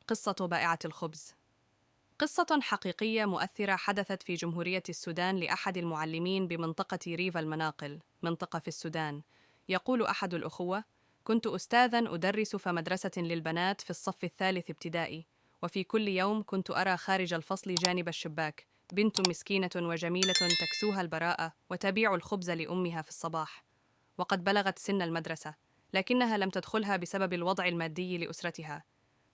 قصة بائعة الخبز. قصة حقيقية مؤثرة حدثت في جمهورية السودان لأحد المعلمين بمنطقة ريفا المناقل، منطقة في السودان. يقول أحد الأخوة: كنت أستاذاً أدرس في مدرسة للبنات في الصف الثالث ابتدائي، وفي كل يوم كنت أرى خارج الفصل جانب الشباك بنت مسكينة وجميلة تكسوها البراءة وتبيع الخبز لأمها في الصباح، وقد بلغت سن المدرسة، لكنها لم تدخلها بسبب الوضع المادي لأسرتها،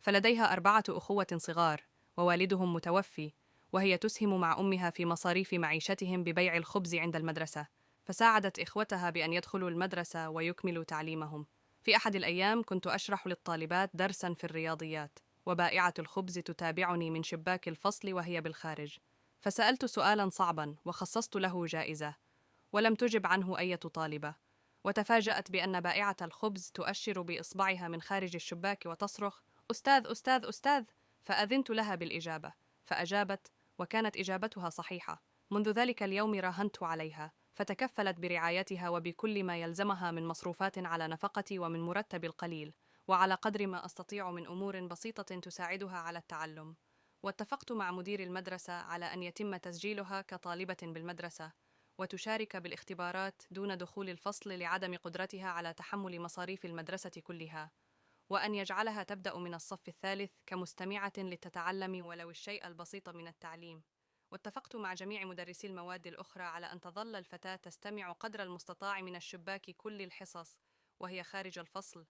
فلديها 4 أخوة صغار، ووالدهم متوفي، وهي تسهم مع أمها في مصاريف معيشتهم ببيع الخبز عند المدرسة، فساعدت إخوتها بأن يدخلوا المدرسة ويكملوا تعليمهم. في أحد الأيام كنت أشرح للطالبات درساً في الرياضيات، وبائعة الخبز تتابعني من شباك الفصل وهي بالخارج، فسألت سؤالاً صعباً وخصصت له جائزة، ولم تجب عنه أي طالبة، وتفاجأت بأن بائعة الخبز تؤشر بإصبعها من خارج الشباك وتصرخ: أستاذ أستاذ أستاذ! فأذنت لها بالإجابة، فأجابت، وكانت إجابتها صحيحة. منذ ذلك اليوم راهنت عليها، فتكفلت برعايتها وبكل ما يلزمها من مصروفات على نفقتي ومن مرتب القليل، وعلى قدر ما أستطيع من أمور بسيطة تساعدها على التعلم. واتفقت مع مدير المدرسة على أن يتم تسجيلها كطالبة بالمدرسة، وتشارك بالاختبارات دون دخول الفصل لعدم قدرتها على تحمل مصاريف المدرسة كلها، وأن يجعلها تبدأ من الصف الثالث كمستمعة لتتعلم ولو الشيء البسيط من التعليم. واتفقت مع جميع مدرسي المواد الأخرى على أن تظل الفتاة تستمع قدر المستطاع من الشباك كل الحصص وهي خارج الفصل،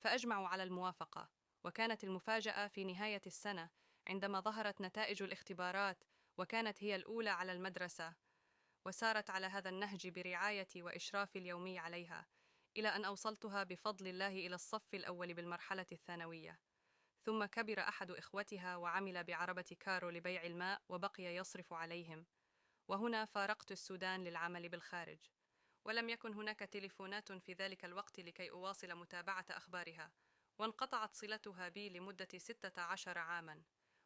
فأجمعوا على الموافقة. وكانت المفاجأة في نهاية السنة عندما ظهرت نتائج الاختبارات، وكانت هي الأولى على المدرسة، وسارت على هذا النهج برعايتي وإشرافي اليومي عليها، إلى أن أوصلتها بفضل الله إلى الصف الأول بالمرحلة الثانوية. ثم كبر أحد إخوتها وعمل بعربة كارو لبيع الماء وبقي يصرف عليهم، وهنا فارقت السودان للعمل بالخارج، ولم يكن هناك تليفونات في ذلك الوقت لكي أواصل متابعة أخبارها، وانقطعت صلتها بي لمدة 16 عاماً.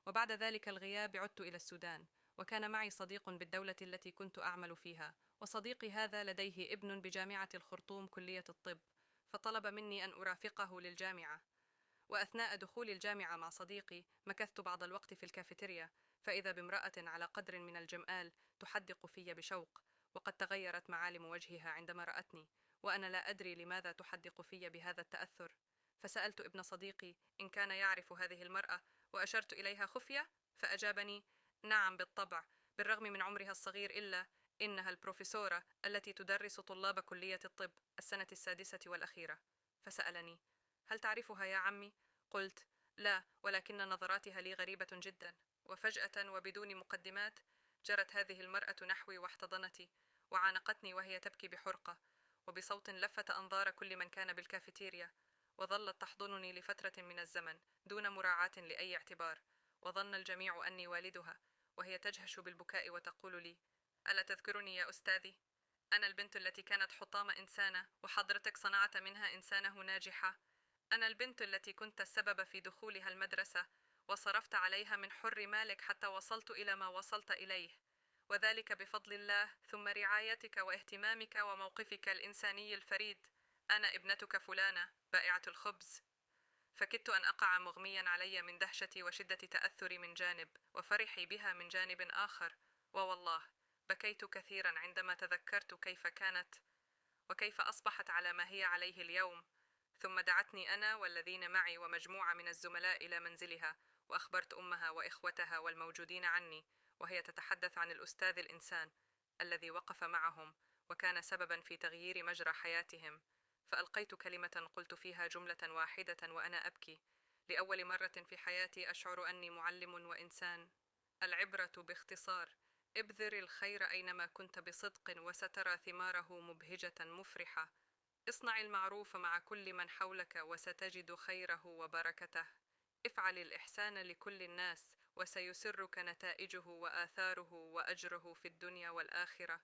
وبعد ذلك الغياب عدت إلى السودان، وكان معي صديق بالدولة التي كنت أعمل فيها، وصديقي هذا لديه ابن بجامعة الخرطوم كلية الطب، فطلب مني أن أرافقه للجامعة. وأثناء دخول الجامعة مع صديقي مكثت بعض الوقت في الكافيتيريا، فإذا بامرأة على قدر من الجمال تحدق في بشوق، وقد تغيرت معالم وجهها عندما رأتني، وأنا لا أدري لماذا تحدق في بهذا التأثر. فسألت ابن صديقي إن كان يعرف هذه المرأة، وأشرت إليها خفية، فأجابني: نعم بالطبع، بالرغم من عمرها الصغير إلا إنها البروفيسورة التي تدرس طلاب كلية الطب السنة السادسة والأخيرة. فسألني: هل تعرفها يا عمي؟ قلت: لا، ولكن نظراتها لي غريبة جدا. وفجأة وبدون مقدمات جرت هذه المرأة نحوي واحتضنتي، وعانقتني وهي تبكي بحرقة، وبصوت لفت أنظار كل من كان بالكافيتيريا، وظلت تحضنني لفترة من الزمن دون مراعاة لأي اعتبار، وظن الجميع أني والدها، وهي تجهش بالبكاء وتقول لي: ألا تذكرني يا أستاذي؟ أنا البنت التي كانت حطام إنسانة وحضرتك صنعت منها إنسانة ناجحة. أنا البنت التي كنت السبب في دخولها المدرسة، وصرفت عليها من حر مالك حتى وصلت إلى ما وصلت إليه، وذلك بفضل الله ثم رعايتك واهتمامك وموقفك الإنساني الفريد. أنا ابنتك فلانة بائعة الخبز. فكدت أن أقع مغميا علي من دهشتي وشدة تأثري من جانب، وفرحي بها من جانب آخر، ووالله بكيت كثيرا عندما تذكرت كيف كانت وكيف أصبحت على ما هي عليه اليوم. ثم دعتني أنا والذين معي ومجموعة من الزملاء إلى منزلها، وأخبرت أمها وإخوتها والموجودين عني، وهي تتحدث عن الأستاذ الإنسان الذي وقف معهم وكان سببا في تغيير مجرى حياتهم. فألقيت كلمة قلت فيها جملة واحدة وأنا أبكي: لأول مرة في حياتي أشعر أني معلم وإنسان. العبرة باختصار: ابذر الخير أينما كنت بصدق وسترى ثماره مبهجة مفرحة. اصنع المعروف مع كل من حولك وستجد خيره وبركته. افعل الإحسان لكل الناس وسيسرك نتائجه وآثاره وأجره في الدنيا والآخرة.